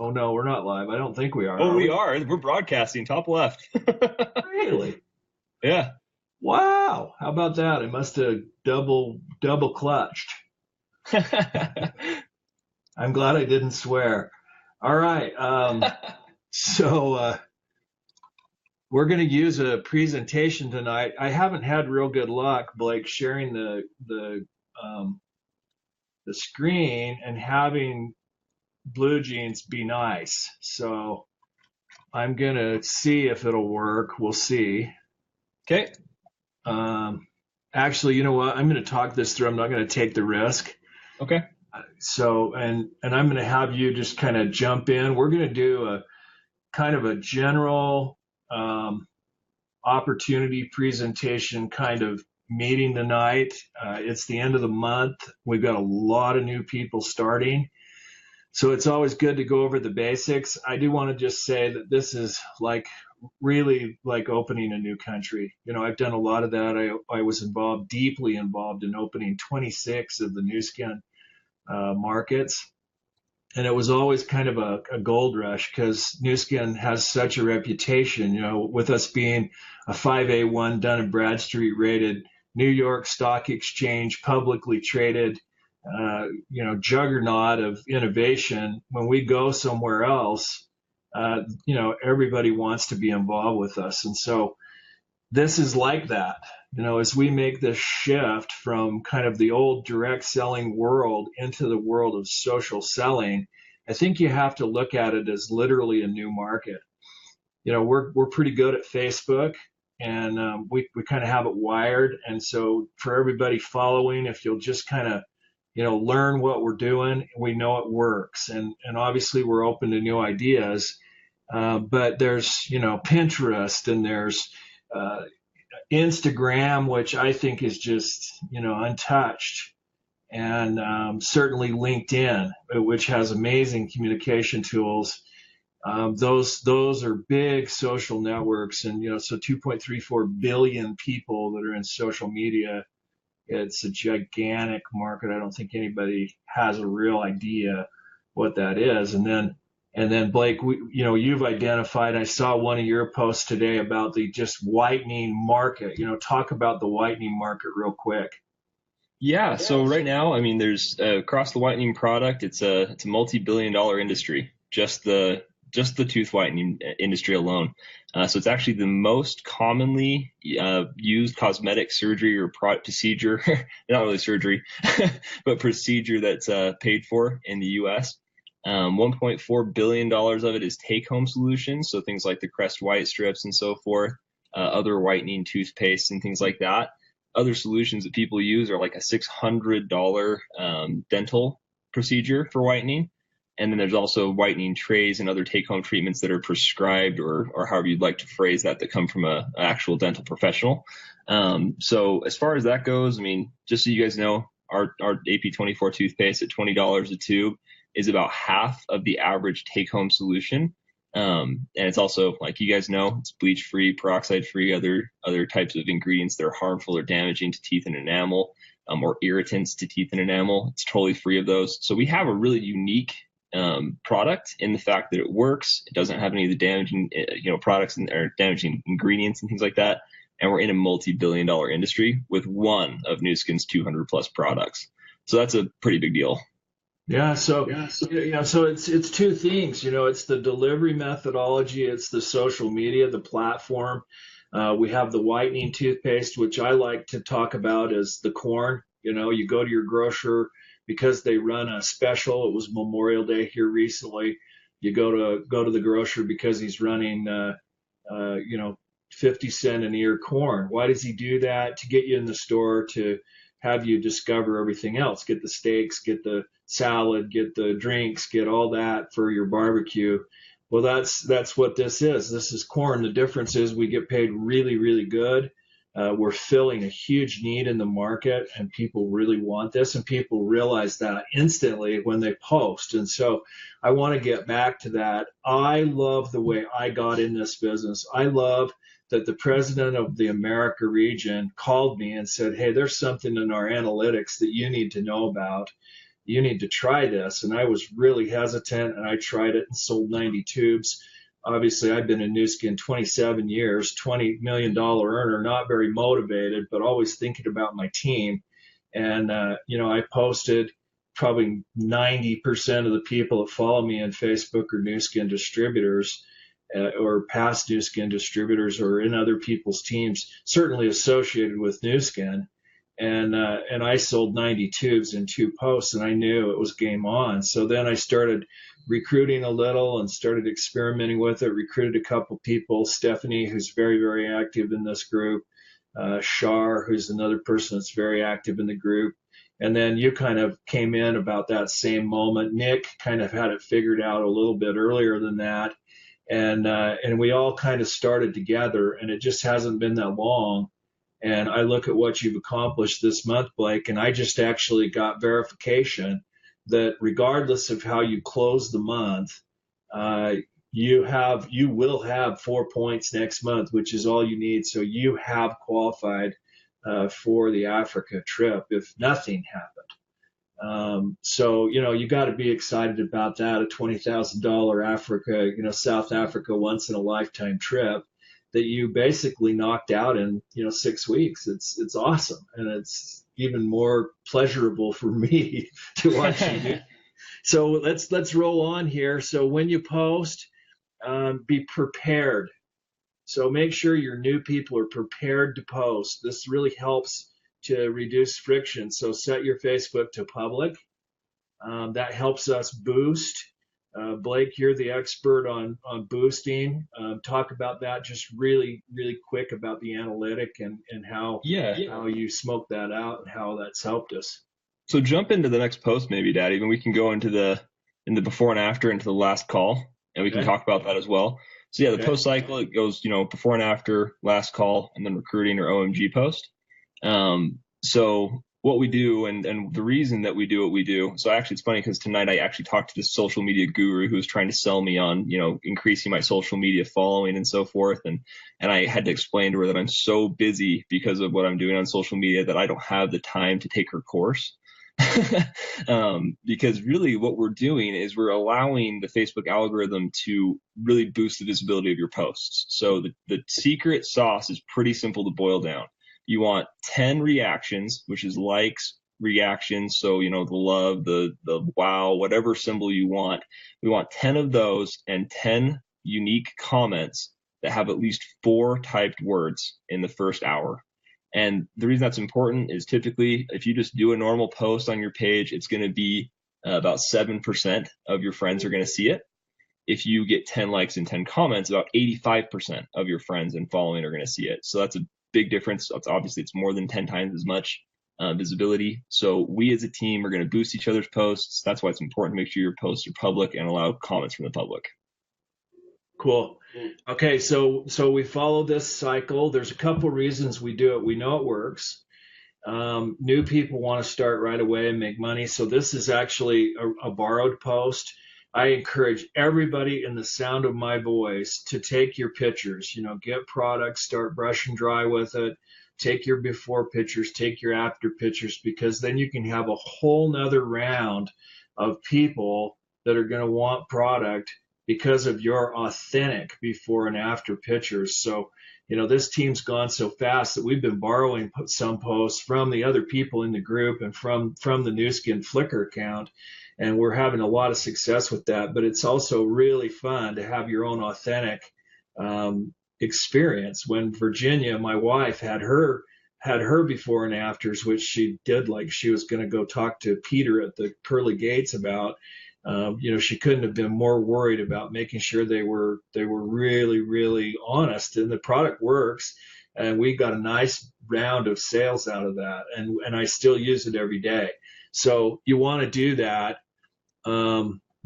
Oh no, we're not live. I don't think we Oh, are we we? are. We're broadcasting top left. Really? Yeah. Wow. How about that? I must have double clutched. I'm glad I didn't swear. All right. So we're going to use a presentation tonight. I haven't had real good luck, Blake, sharing um, the screen and having Blue Jeans be nice. So I'm going to see if it'll work. We'll see. Okay. Um, Actually, you know what? I'm going to talk this through. I'm not going to take the risk. Okay. So, and I'm going to have you just kind of jump in. We're going to do a kind of a general opportunity presentation kind of meeting tonight. It's the end of the month. We've got a lot of new people starting. So it's always good to go over the basics. I do want to just say that this is like really like opening a new country. You know, I've done a lot of that. I was deeply involved in opening 26 of the new skin markets. And it was always kind of a gold rush because Nu Skin has such a reputation, you know, with us being a 5A1 Dun& Bradstreet rated New York Stock Exchange publicly traded, juggernaut of innovation. When we go somewhere else, everybody wants to be involved with us. And so this is like that. You know, as we make this shift from kind of the old direct selling world into the world of social selling, I think you have to look at it as literally a new market. You know, we're pretty good at Facebook, and we kind of have it wired. And so for everybody following, if you'll just kind of learn what we're doing, we know it works. And obviously we're open to new ideas. But there's Pinterest, and there's uh, Instagram, which I think is just untouched, and certainly LinkedIn, which has amazing communication tools. Those are big social networks, and so 2.34 billion people that are in social media. It's a gigantic market. I don't think anybody has a real idea what that is. And then Blake, you've identified. I saw one of your posts today about the just whitening market. Talk about the whitening market real quick. Yeah. So right now, I mean, there's across the whitening product, it's a multi-billion-dollar industry. Just the tooth whitening industry alone. So it's actually the most commonly used cosmetic surgery or procedure, not really surgery, but procedure that's paid for in the U.S. $1.4 billion of it is take-home solutions, so things like the Crest White strips and so forth, other whitening toothpaste and things like that. Other solutions that people use are like a $600 dental procedure for whitening. And then there's also whitening trays and other take-home treatments that are prescribed, or however you'd like to phrase that come from an actual dental professional. So as far as that goes, I mean, just so you guys know, our AP24 toothpaste at $20 a tube is about half of the average take-home solution. And it's also, like you guys know, it's bleach-free, peroxide-free, other types of ingredients that are harmful or damaging to teeth and enamel, or irritants to teeth and enamel. It's totally free of those. So we have a really unique product in the fact that it works. It doesn't have any of the damaging, products or damaging ingredients and things like that. And we're in a multi-billion-dollar industry with one of Nu Skin's 200 plus products. So that's a pretty big deal. Yeah, so it's two things. It's the delivery methodology, it's the social media, the platform. We have the whitening toothpaste, which I like to talk about as the corn. You go to your grocer because they run a special. It was Memorial Day here recently. You go to the grocer because he's running, 50 cent an ear corn. Why does he do that? To get you in the store, to have you discover everything else, get the steaks, get the salad, get the drinks, get all that for your barbecue. Well, that's what this is. This is corn. The difference is we get paid really, really good. We're filling a huge need in the market, and people really want this, and people realize that instantly when they post. And so I want to get back to that. I love the way I got in this business. I love that the president of the America region called me and said, hey, there's something in our analytics that you need to know about. you need to try this. And I was really hesitant, and I tried it and sold 90 tubes. Obviously, I've been in Nu Skin 27 years, $20 million earner, not very motivated, but always thinking about my team. And, I posted probably 90% of the people that follow me on Facebook are Nu Skin distributors, or past Nu Skin distributors, or in other people's teams, certainly associated with Nu Skin. And I sold 90 tubes in 2 posts, and I knew it was game on. So then I started recruiting a little and started experimenting with it, recruited a couple people, Stephanie, who's very, very active in this group, Shar, who's another person that's very active in the group. And then you kind of came in about that same moment. Nick kind of had it figured out a little bit earlier than that. And we all kind of started together, and it just hasn't been that long. And I look at what you've accomplished this month, Blake, and I just actually got verification that regardless of how you close the month, you will have 4 points next month, which is all you need. So you have qualified for the Africa trip if nothing happened. So you got to be excited about that, a $20,000 Africa, South Africa once in a lifetime trip that you basically knocked out in 6 weeks. It's awesome, and it's even more pleasurable for me to watch you do. So let's roll on here. So when you post, be prepared. So make sure your new people are prepared to post. This really helps to reduce friction. So set your Facebook to public. That helps us boost. Blake, you're the expert on boosting. Talk about that just really, really quick about the analytic and how you smoke that out and how that's helped us. So jump into the next post maybe, Daddy, and we can go into the before and after, into the last call, and we can talk about that as well. So yeah, the post cycle, it goes, before and after, last call, and then recruiting or OMG post. So what we do and the reason that we do what we do. So actually it's funny because tonight I actually talked to this social media guru who was trying to sell me on, increasing my social media following and so forth. And I had to explain to her that I'm so busy because of what I'm doing on social media that I don't have the time to take her course. Because really what we're doing is we're allowing the Facebook algorithm to really boost the visibility of your posts. So the secret sauce is pretty simple to boil down. You want 10 reactions, which is likes, reactions. So, the love, the wow, whatever symbol you want. We want 10 of those and 10 unique comments that have at least 4 typed words in the first hour. And the reason that's important is typically if you just do a normal post on your page, it's going to be about 7% of your friends are going to see it. If you get 10 likes and 10 comments, about 85% of your friends and following are going to see it. So that's a big difference. It's more than 10 times as much visibility. So we as a team are going to boost each other's posts. That's why it's important to make sure your posts are public and allow comments from the public. Cool. Okay, so we follow this cycle. There's a couple reasons we do it. We know it works. New people want to start right away and make money. So this is actually a borrowed post. I encourage everybody in the sound of my voice to take your pictures, get products, start brush and dry with it, take your before pictures, take your after pictures, because then you can have a whole nother round of people that are going to want product because of your authentic before and after pictures. So, this team's gone so fast that we've been borrowing some posts from the other people in the group and from the Nu Skin Flickr account. And we're having a lot of success with that, but it's also really fun to have your own authentic experience. When Virginia, my wife, had her before and afters, which she did like she was going to go talk to Peter at the pearly gates about. She couldn't have been more worried about making sure they were really, really honest, and the product works. And we got a nice round of sales out of that, and I still use it every day. So you want to do that.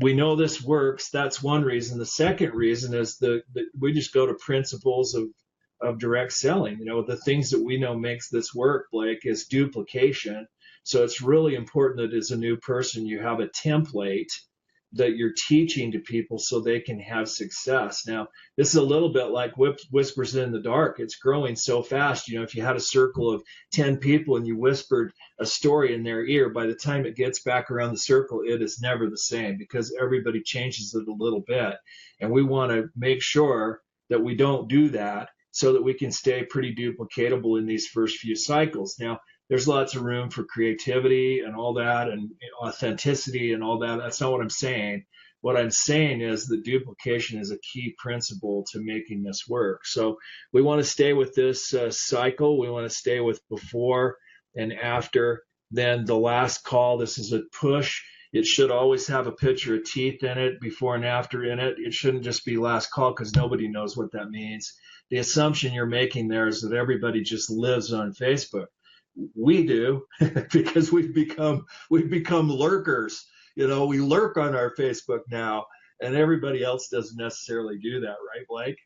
We know this works. That's one reason. The second reason is that we just go to principles of direct selling. The things that we know makes this work, Blake, is duplication. So it's really important that as a new person, you have a template that you're teaching to people so they can have success. Now, this is a little bit like whispers in the dark. It's growing so fast. If you had a circle of 10 people and you whispered a story in their ear, by the time it gets back around the circle, it is never the same because everybody changes it a little bit. And we want to make sure that we don't do that so that we can stay pretty duplicatable in these first few cycles. Now, there's lots of room for creativity and all that and authenticity and all that. That's not what I'm saying. What I'm saying is that duplication is a key principle to making this work. So we want to stay with this cycle. We want to stay with before and after. Then the last call, this is a push. It should always have a picture of teeth in it, before and after in it. It shouldn't just be last call because nobody knows what that means. The assumption you're making there is that everybody just lives on Facebook. We do because we've become lurkers. We lurk on our Facebook now, and everybody else doesn't necessarily do that, right, Blake?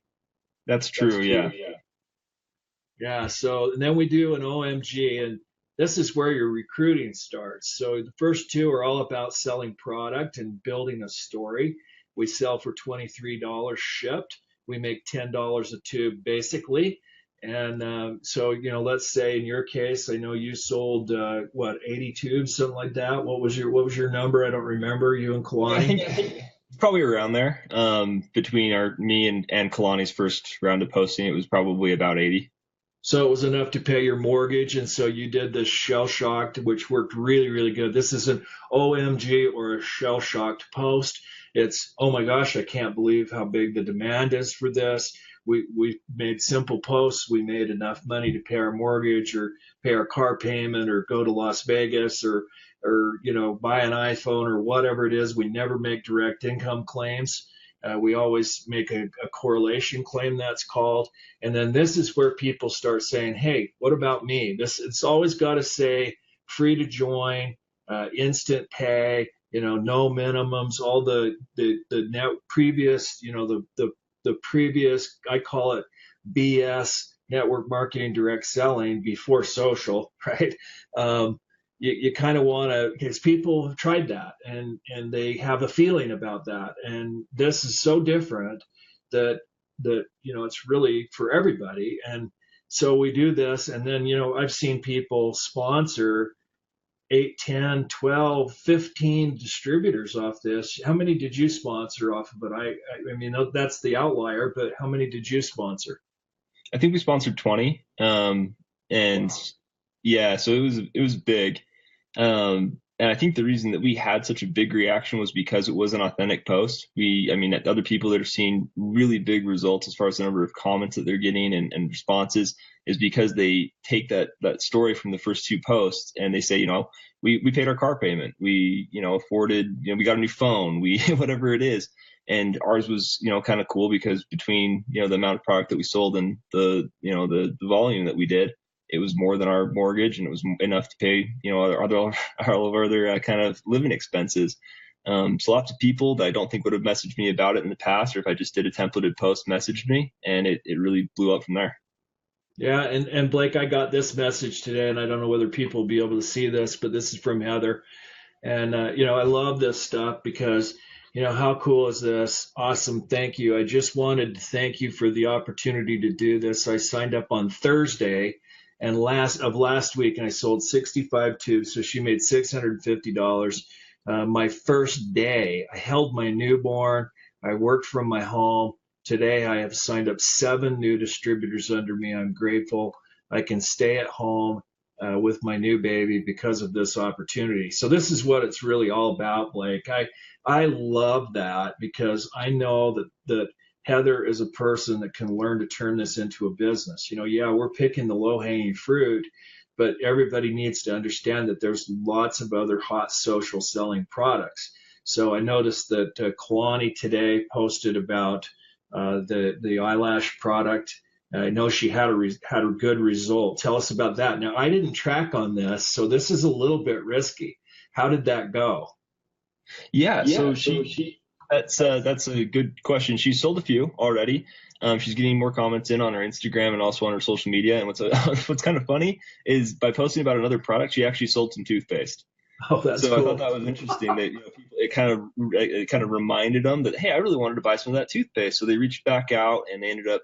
That's true. Yeah. Yeah. So and then we do an OMG, and this is where your recruiting starts. So the first two are all about selling product and building a story. We sell for $23 shipped. We make $10 a tube basically. And so, let's say in your case, I know you sold 80 tubes, something like that. What was your number? I don't remember. You and Kalani? Probably around there. Between me and Kalani's first round of posting, it was probably about 80. So it was enough to pay your mortgage, and so you did this shell shocked, which worked really, really good. This is an OMG or a shell shocked post. It's, oh my gosh, I can't believe how big the demand is for this. We made simple posts. We made enough money to pay our mortgage or pay our car payment or go to Las Vegas or buy an iPhone or whatever it is. We never make direct income claims. We always make a correlation claim, that's called. And then this is where people start saying, hey, what about me? It's always got to say free to join, instant pay, no minimums, all the previous, the previous, I call it BS, network marketing, direct selling before social, right? You kind of want to, because people have tried that and they have a feeling about that. And this is so different that it's really for everybody. And so we do this. And then, I've seen people sponsor 8, 10, 12, 15 distributors off this. How many did you sponsor off of it? I mean, that's the outlier, but how many did you sponsor? I think we sponsored 20. And wow. Yeah, so it was big. And I think the reason that we had such a big reaction was because it was an authentic post. Other people that are seeing really big results as far as the number of comments that they're getting and responses is because they take that story from the first two posts and they say, we paid our car payment. We, afforded, we got a new phone, whatever it is. And ours was, kind of cool because between, the amount of product that we sold and the volume that we did, it was more than our mortgage and it was enough to pay, all of our other kind of living expenses. So lots of people that I don't think would have messaged me about it in the past, or if I just did a templated post, messaged me, and it really blew up from there. Yeah. And Blake, I got this message today, and I don't know whether people will be able to see this, but this is from Heather. And, I love this stuff because, how cool is this? Awesome. Thank you. I just wanted to thank you for the opportunity to do this. I signed up on Thursday and last week, and I sold 65 tubes. So she made $650. My first day, I held my newborn. I worked from my home. Today, I have signed up 7 new distributors under me. I'm grateful. I can stay at home with my new baby because of this opportunity. So this is what it's really all about, Blake. I love that because I know that Heather is a person that can learn to turn this into a business. We're picking the low-hanging fruit, but everybody needs to understand that there's lots of other hot social selling products. So I noticed that Kalani today posted about the eyelash product. I know she had a good result. Tell us about that. Now, I didn't track on this, so this is a little bit risky. How did that go? Yeah, so that's a good question. She sold a few already. She's getting more comments in on her Instagram and also on her social media. And what's kind of funny is by posting about another product, she actually sold some toothpaste. Oh, that's So I thought cool. that was interesting that people, it kind of reminded them that, hey, I really wanted to buy some of that toothpaste. So they reached back out and they ended up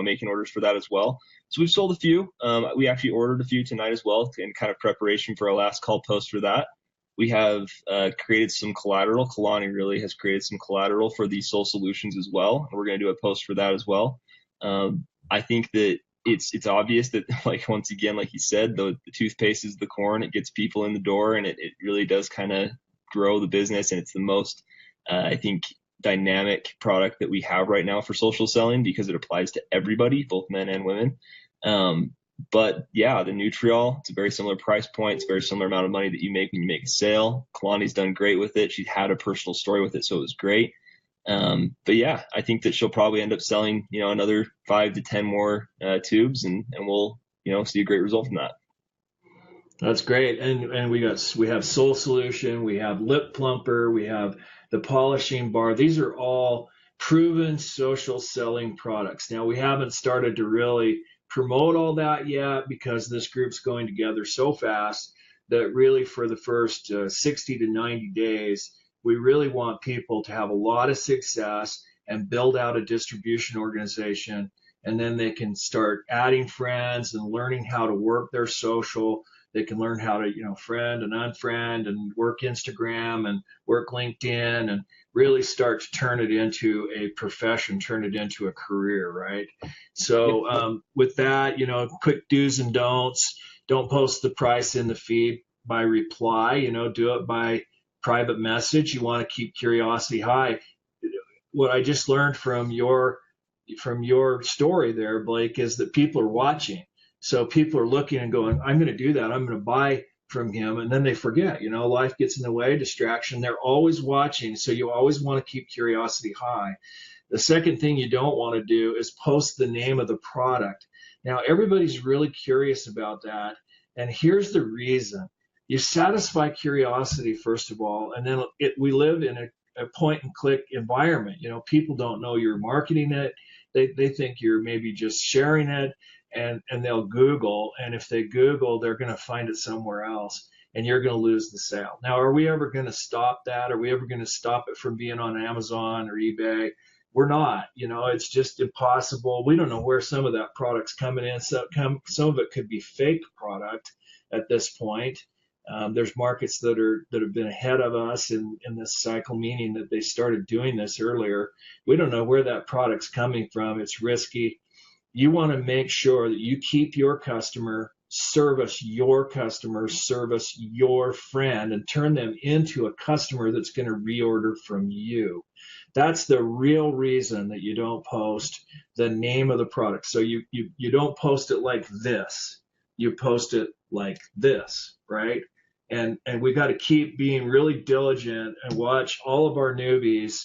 making orders for that as well. So we've sold a few. We actually ordered a few tonight as well in kind of preparation for our last call post for that. We have created some collateral. Kalani really has created some collateral for the Soul Solutions as well, and we're going to do a post for that as well. I think that it's obvious that, like, once again, like you said, the toothpaste is the corn. It gets people in the door, and it really does kind of grow the business. And it's the most, I think, dynamic product that we have right now for social selling because it applies to everybody, both men and women. But yeah, the Nutriol, it's a very similar price point. It's a very similar amount of money that you make when you make a sale. Kalani's done great with it. She had a personal story with it, so it was great. But yeah, I think that she'll probably end up selling, another 5 to 10 more tubes, and we'll, see a great result from that. That's great. And we have Soul Solution, we have Lip Plumper, we have the polishing bar. These are all proven social selling products. Now we haven't started to really promote all that yet because this group's going together so fast that really for the first 60 to 90 days, we really want people to have a lot of success and build out a distribution organization. And then they can start adding friends and learning how to work their social. They can learn how to, friend and unfriend and work Instagram and work LinkedIn and really start to turn it into a profession, turn it into a career, right? Yep. So with that, quick do's and don'ts. Don't post the price in the feed by reply. Do it by private message. You want to keep curiosity high. What I just learned from your story there, Blake, is that people are watching. So people are looking and going, I'm going to do that. I'm going to buy from him. And then they forget, life gets in the way, distraction. They're always watching. So you always want to keep curiosity high. The second thing you don't want to do is post the name of the product. Now, everybody's really curious about that. And here's the reason. You satisfy curiosity, first of all, and then we live in a point and click environment. People don't know you're marketing it. They think you're maybe just sharing it, and they'll Google. And if they Google, they're going to find it somewhere else, and you're going to lose the sale. Now, are we ever going to stop that? Are we ever going to stop it from being on Amazon or eBay? We're not. It's just impossible. We don't know where some of that product's coming in. Some of it could be fake product at this point. There's markets that have been ahead of us in this cycle, meaning that they started doing this earlier. We don't know where that product's coming from. It's risky. You want to make sure that you keep your service your friend, and turn them into a customer that's going to reorder from you. That's the real reason that you don't post the name of the product. So you don't post it like this. You post it like this, right? And we got to keep being really diligent and watch all of our newbies,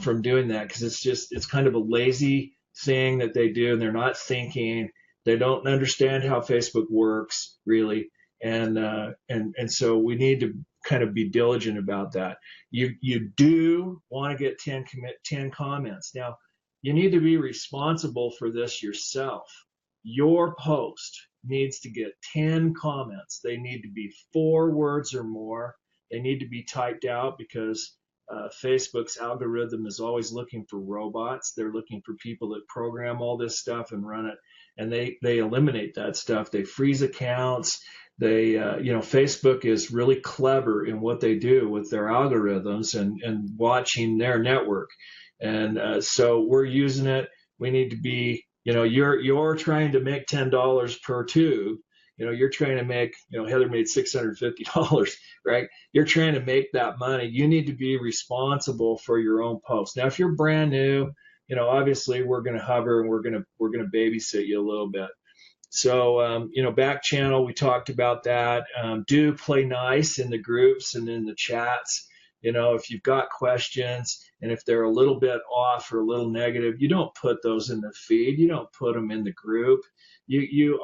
from doing that, because it's kind of a lazy thing that they do, and they're not thinking. They don't understand how Facebook works really, and so we need to kind of be diligent about that. You do want to get 10 comments. Now, you need to be responsible for this yourself. Your post needs to get 10 comments. They need to be 4 words or more. They need to be typed out because Facebook's algorithm is always looking for robots. They're looking for people that program all this stuff and run it, and they eliminate that stuff. They freeze accounts. Facebook is really clever in what they do with their algorithms and watching their network. And so we're using it. We need to be, you're trying to make $10 per tube. You're trying to make, Heather made $650, right? You're trying to make that money. You need to be responsible for your own post. Now, if you're brand new, obviously we're going to hover and we're going to babysit you a little bit. So, back channel, we talked about that. Do play nice in the groups and in the chats. If you've got questions and if they're a little bit off or a little negative, you don't put those in the feed. You don't put them in the group. You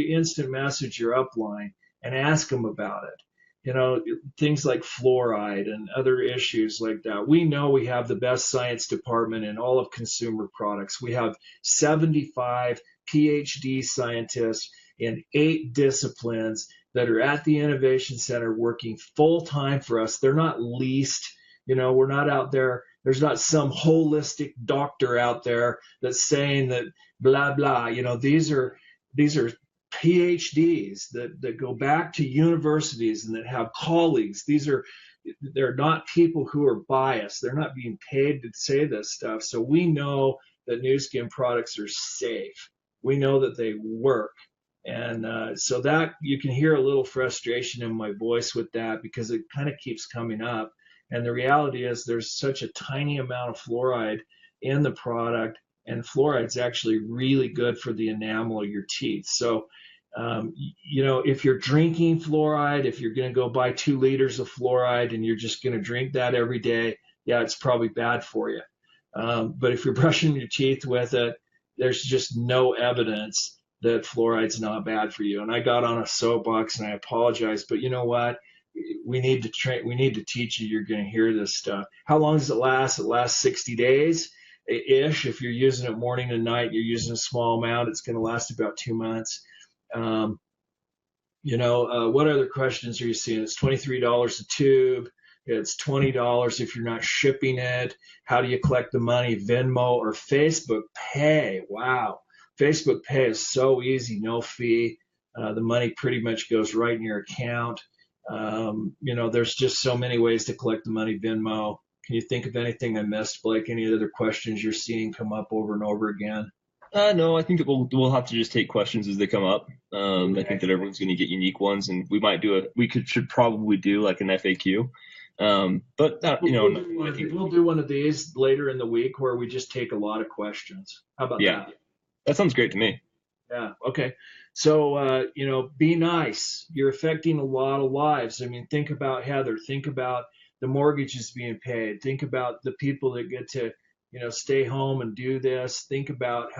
instant message your upline and ask them about it. Things like fluoride and other issues like that. We know we have the best science department in all of consumer products. We have 75 PhD scientists in 8 disciplines that are at the Innovation Center working full time for us. They're not leased. We're not out there. There's not some holistic doctor out there that's saying that blah blah. These are PhDs that go back to universities and that have colleagues. They're not people who are biased. They're not being paid to say this stuff. So we know that Nu Skin products are safe. We know that they work. And so that you can hear a little frustration in my voice with that because it kind of keeps coming up. And the reality is there's such a tiny amount of fluoride in the product, and fluoride is actually really good for the enamel of your teeth. So, if you're drinking fluoride, if you're going to go buy 2 liters of fluoride and you're just going to drink that every day, yeah, it's probably bad for you. But if you're brushing your teeth with it, there's just no evidence that fluoride's not bad for you. And I got on a soapbox and I apologize, but you know what? We need to train. We need to teach you. You're going to hear this stuff. How long does it last? It lasts 60 days ish. If you're using it morning and night, you're using a small amount. It's going to last about 2 months. What other questions are you seeing? It's $23 a tube. It's $20 if you're not shipping it. How do you collect the money? Venmo or Facebook Pay? Wow. Facebook Pay is so easy, no fee. The money pretty much goes right in your account. There's just so many ways to collect the money. Venmo. Can you think of anything I missed, Blake? Any other questions you're seeing come up over and over again? No, I think that we'll have to just take questions as they come up. Okay. I think that everyone's going to get unique ones, and should probably do like an FAQ. We'll do one of these later in the week where we just take a lot of questions. How about that? That sounds great to me. Yeah. Okay. So, be nice. You're affecting a lot of lives. I mean, think about Heather. Think about the mortgages being paid. Think about the people that get to, stay home and do this. Think about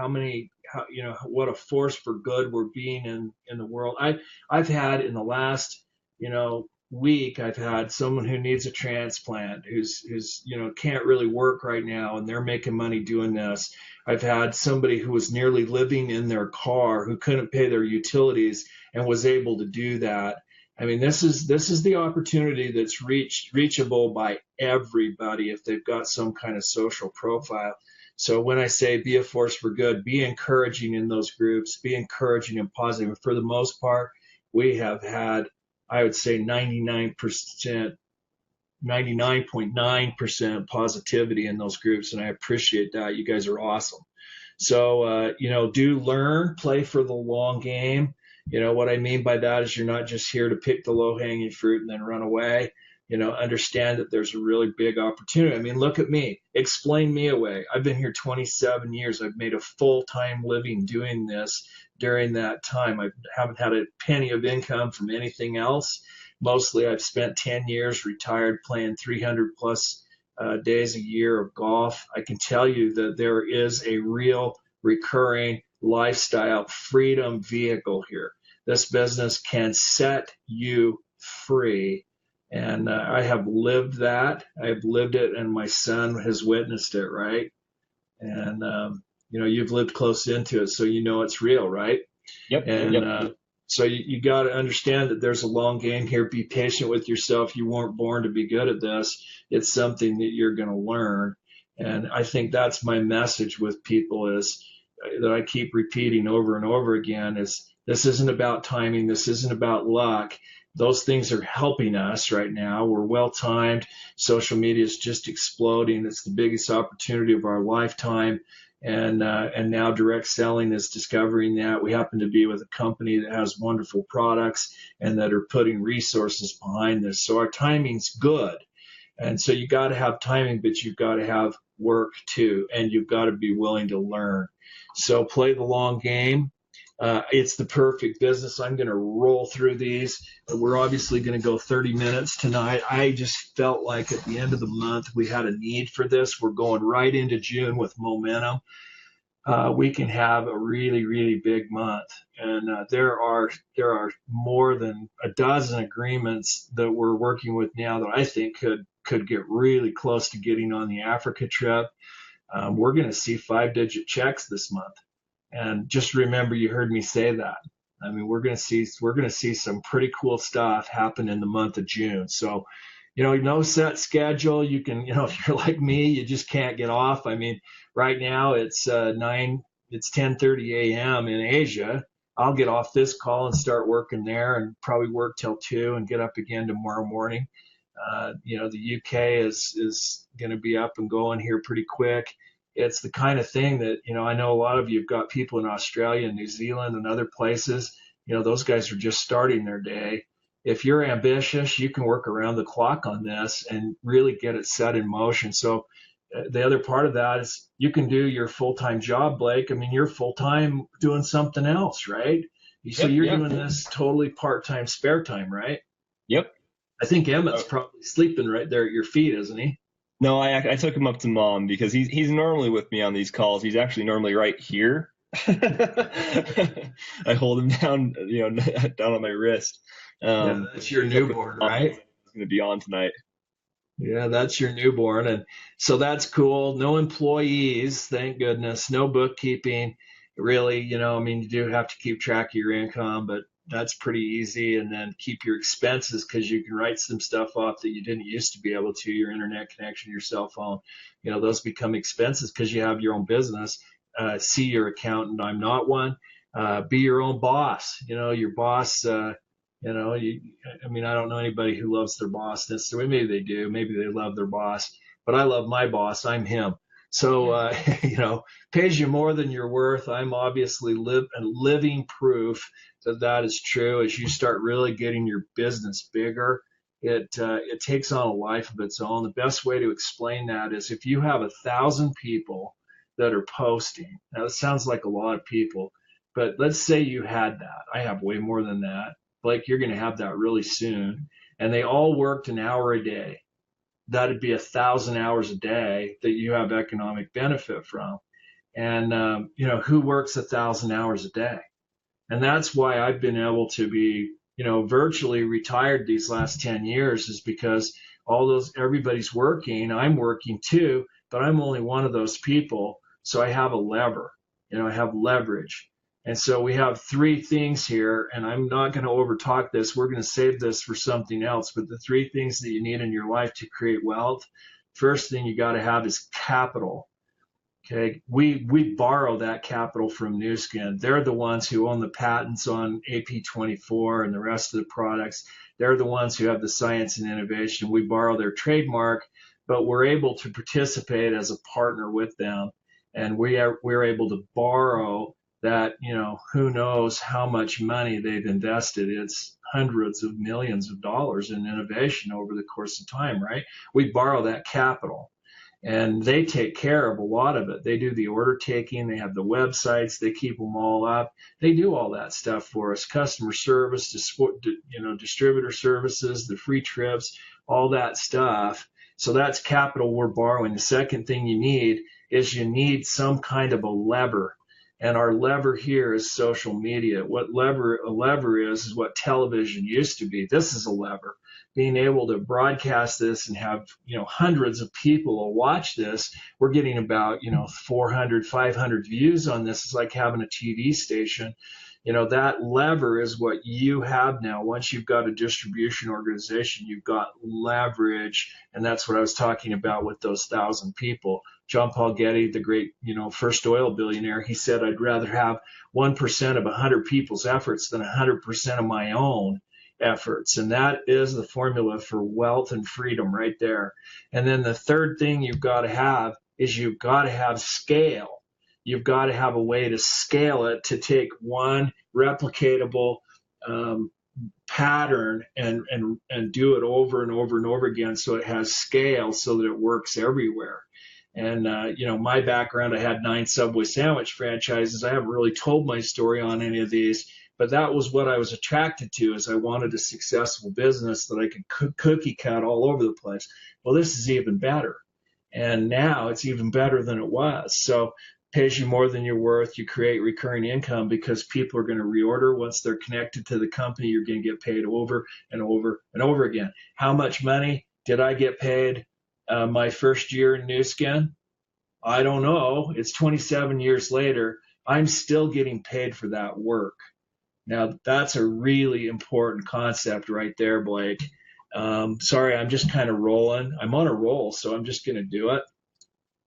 what a force for good we're being in the world. I've had in the last, week, I've had someone who needs a transplant who's can't really work right now, and they're making money doing this. I've had somebody who was nearly living in their car who couldn't pay their utilities and was able to do that. I mean, this is the opportunity that's reachable by everybody if they've got some kind of social profile. So when I say be a force for good, be encouraging in those groups, be encouraging and positive. For the most part, we have had, I would say 99.9% positivity in those groups, and I appreciate that. You guys are awesome. So, do learn, play for the long game. What I mean by that is you're not just here to pick the low-hanging fruit and then run away. Understand that there's a really big opportunity. I mean, look at me. Explain me away. I've been here 27 years. I've made a full-time living doing this during that time. I haven't had a penny of income from anything else. Mostly I've spent 10 years retired playing 300 plus days a year of golf. I can tell you that there is a real recurring lifestyle freedom vehicle here. This business can set you free. And I have lived that. I've lived it, and my son has witnessed it, right? And, you've lived close into it, so it's real, right? Yep. And so you got to understand that there's a long game here. Be patient with yourself. You weren't born to be good at this. It's something that you're going to learn. And I think that's my message with people is that I keep repeating over and over again is this isn't about timing. This isn't about luck. Those things are helping us right now. We're well timed. Social media is just exploding. It's the biggest opportunity of our lifetime. And now direct selling is discovering that. We happen to be with a company that has wonderful products and that are putting resources behind this. So our timing's good. And so you got to have timing, but you've got to have work too. And you've got to be willing to learn. So play the long game. It's the perfect business. I'm going to roll through these. We're obviously going to go 30 minutes tonight. I just felt like at the end of the month we had a need for this. We're going right into June with momentum. We can have a really, really big month. And there are more than a dozen agreements that we're working with now that I think could get really close to getting on the Africa trip. We're going to see 5-digit checks this month. And just remember, you heard me say that. I mean, we're going to see some pretty cool stuff happen in the month of June. So, no set schedule. You can, if you're like me, you just can't get off. I mean, right now it's 10:30 a.m. in Asia. I'll get off this call and start working there, and probably work till 2 and get up again tomorrow morning. The UK is going to be up and going here pretty quick. It's the kind of thing that, I know a lot of you've got people in Australia and New Zealand and other places. Those guys are just starting their day. If you're ambitious, you can work around the clock on this and really get it set in motion. So the other part of that is you can do your full-time job, Blake. I mean, you're full-time doing something else, right? So you're doing this totally part-time, spare time, right? Yep. I think Emmett's probably sleeping right there at your feet, isn't he? No, I took him up to Mom because he's normally with me on these calls. He's actually normally right here. I hold him down, down on my wrist. Yeah, that's your newborn, right? He's going to be on tonight. Yeah, that's your newborn. And so that's cool. No employees, thank goodness. No bookkeeping. Really, I mean, you do have to keep track of your income, but that's pretty easy. And then keep your expenses, because you can write some stuff off that you didn't used to be able to. Your internet connection, your cell phone, those become expenses because you have your own business. See your accountant. I'm not one. Be your own boss. Your boss. I mean, I don't know anybody who loves their boss necessarily. Maybe they do. Maybe they love their boss. But I love my boss. I'm him. So, pays you more than you're worth. I'm obviously living proof that that is true. As you start really getting your business bigger, it takes on a life of its own. The best way to explain that is if you have 1,000 people that are posting. Now, it sounds like a lot of people, but let's say you had that. I have way more than that. Blake, you're going to have that really soon. And they all worked an hour a day. That'd be 1,000 hours a day that you have economic benefit from. And, who works 1,000 hours a day? And that's why I've been able to be, virtually retired these last 10 years, is because everybody's working. I'm working too, but I'm only one of those people. So I have a lever, I have leverage. And so we have 3 things here, and I'm not going to overtalk this. We're going to save this for something else. But the 3 things that you need in your life to create wealth, first thing you got to have is capital. Okay, we borrow that capital from Nu Skin. They're the ones who own the patents on AP24 and the rest of the products. They're the ones who have the science and innovation. We borrow their trademark, but we're able to participate as a partner with them, and we're able to borrow that, who knows how much money they've invested. It's hundreds of millions of dollars in innovation over the course of time, right? We borrow that capital, and they take care of a lot of it. They do the order taking. They have the websites. They keep them all up. They do all that stuff for us, customer service, distributor services, the free trips, all that stuff. So that's capital we're borrowing. The second thing you need is some kind of a lever. And our lever here is social media. What a lever is what television used to be. This is a lever. Being able to broadcast this and have, hundreds of people will watch this. We're getting about, 400, 500 views on this. It's like having a TV station. That lever is what you have now. Once you've got a distribution organization, you've got leverage. And that's what I was talking about with those 1,000 people. John Paul Getty, the great, first oil billionaire, he said, I'd rather have 1% of 100 people's efforts than 100% of my own efforts. And that is the formula for wealth and freedom right there. And then the third thing you've got to have is you've got to have scale. You've got to have a way to scale it, to take one replicatable pattern and do it over and over and over again, so it has scale, so that it works everywhere. And, my background, I had 9 Subway sandwich franchises. I haven't really told my story on any of these, but that was what I was attracted to, is I wanted a successful business that I could cookie cut all over the place. Well, this is even better. And now it's even better than it was. So pays you more than you're worth. You create recurring income because people are going to reorder. Once they're connected to the company, you're going to get paid over and over and over again. How much money did I get paid my first year in Nu Skin? I don't know. It's 27 years later. I'm still getting paid for that work. Now, that's a really important concept right there, Blake. Sorry, I'm just kind of rolling. I'm on a roll, so I'm just going to do it.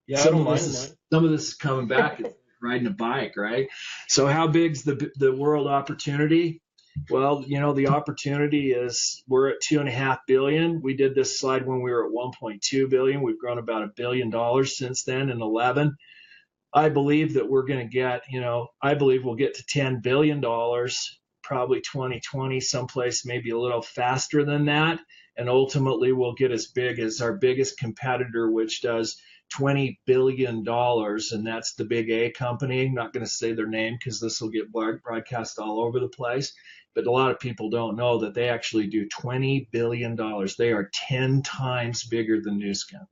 Yeah, I don't mind. Some of this is coming back. It's riding a bike, right? So, how big's the world opportunity? Well, the opportunity is we're at 2.5 billion. We did this slide when we were at 1.2 billion. We've grown about $1 billion since then in 11. I believe that we're going to get, I believe we'll get to $10 billion, probably 2020, someplace maybe a little faster than that. And ultimately, we'll get as big as our biggest competitor, which does $20 billion, and that's the big A company. I'm not going to say their name because this will get broadcast all over the place. But a lot of people don't know that they actually do $20 billion. They are 10 times bigger than Nu Skin.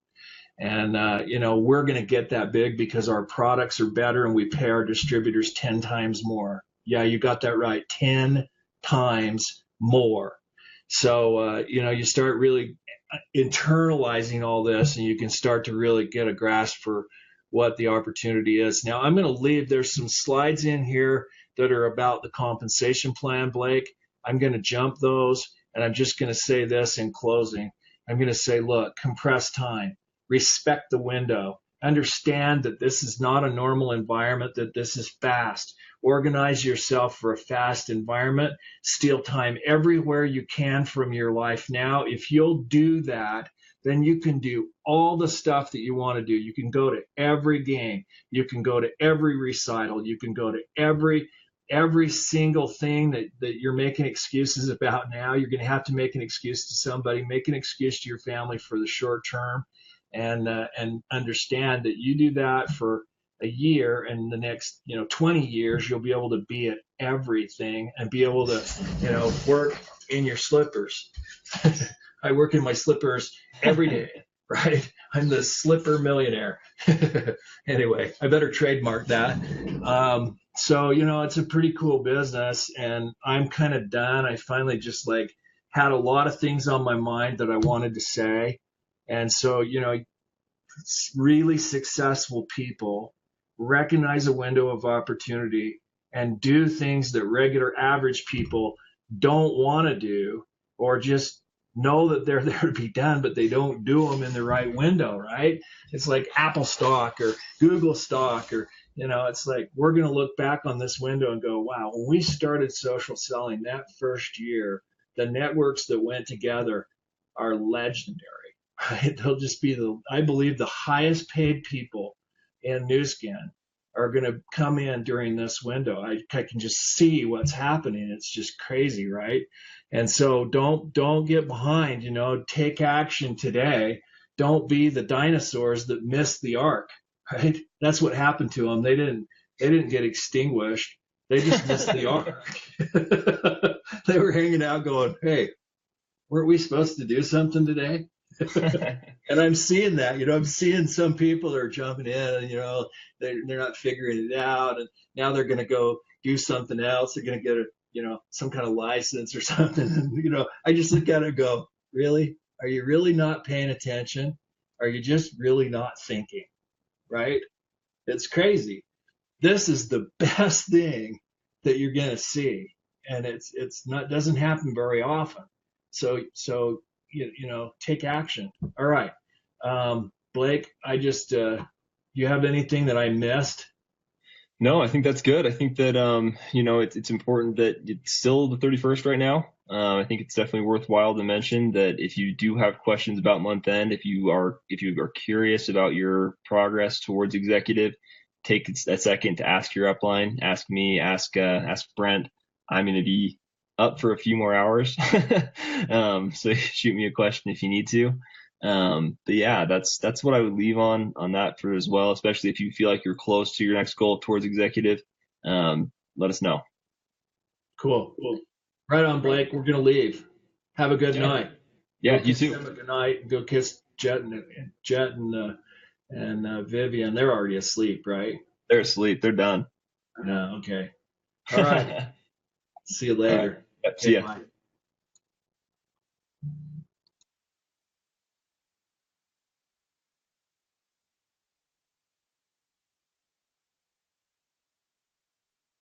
And, we're going to get that big because our products are better and we pay our distributors 10 times more. Yeah, you got that right. 10 times more. So, you start really internalizing all this and you can start to really get a grasp for what the opportunity is. Now, I'm going to leave, there's some slides in here that are about the compensation plan, Blake. I'm going to jump those and I'm just going to say this in closing. I'm going to say, look, compress time. Respect the window. Understand that this is not a normal environment, that this is fast. Organize yourself for a fast environment. Steal time everywhere you can from your life now. If you'll do that, then you can do all the stuff that you want to do. You can go to every game. You can go to every recital. You can go to every single thing that you're making excuses about now. You're going to have to make an excuse to somebody, make an excuse to your family for the short term. And understand that you do that for a year, and the next 20 years you'll be able to be at everything and be able to work in your slippers. I work in my slippers every day, right? I'm the slipper millionaire. Anyway, I better trademark that. So it's a pretty cool business, and I'm kind of done. I finally just had a lot of things on my mind that I wanted to say. And so, really successful people recognize a window of opportunity and do things that regular average people don't want to do, or just know that they're there to be done, but they don't do them in the right window, right? It's like Apple stock or Google stock, or, it's like we're going to look back on this window and go, wow, when we started social selling that first year, the networks that went together are legendary. Right? They'll just be I believe the highest paid people in Nu Skin are going to come in during this window. I can just see what's happening. It's just crazy, right? And so don't get behind, take action today. Don't be the dinosaurs that missed the ark, right? That's what happened to them. They didn't get extinguished. They just missed the ark. They were hanging out going, hey, weren't we supposed to do something today? And I'm seeing that, I'm seeing some people that are jumping in and, they're not figuring it out. And now they're going to go do something else. They're going to get some kind of license or something. And, I just look at it and go, really? Are you really not paying attention? Are you just really not thinking? Right? It's crazy. This is the best thing that you're going to see. And doesn't happen very often. So, take action. All right. Blake, you have anything that I missed? No, I think that's good. I think that, it's important that it's still the 31st right now. I think it's definitely worthwhile to mention that if you do have questions about month end, if you are curious about your progress towards executive, take a second to ask your upline, ask me, ask Brent. I'm going to be up for a few more hours. So shoot me a question if you need to. But yeah, that's what I would leave on that for as well, especially if you feel like you're close to your next goal towards executive. Let us know. Cool. Right on, Blake. We're going to leave. Have a good night. Yeah, you too. Have a good night. Go kiss Jet and Vivian. They're already asleep, right? They're asleep. They're done. No, okay. All right. See you later. Right. Yep, see ya. Bye.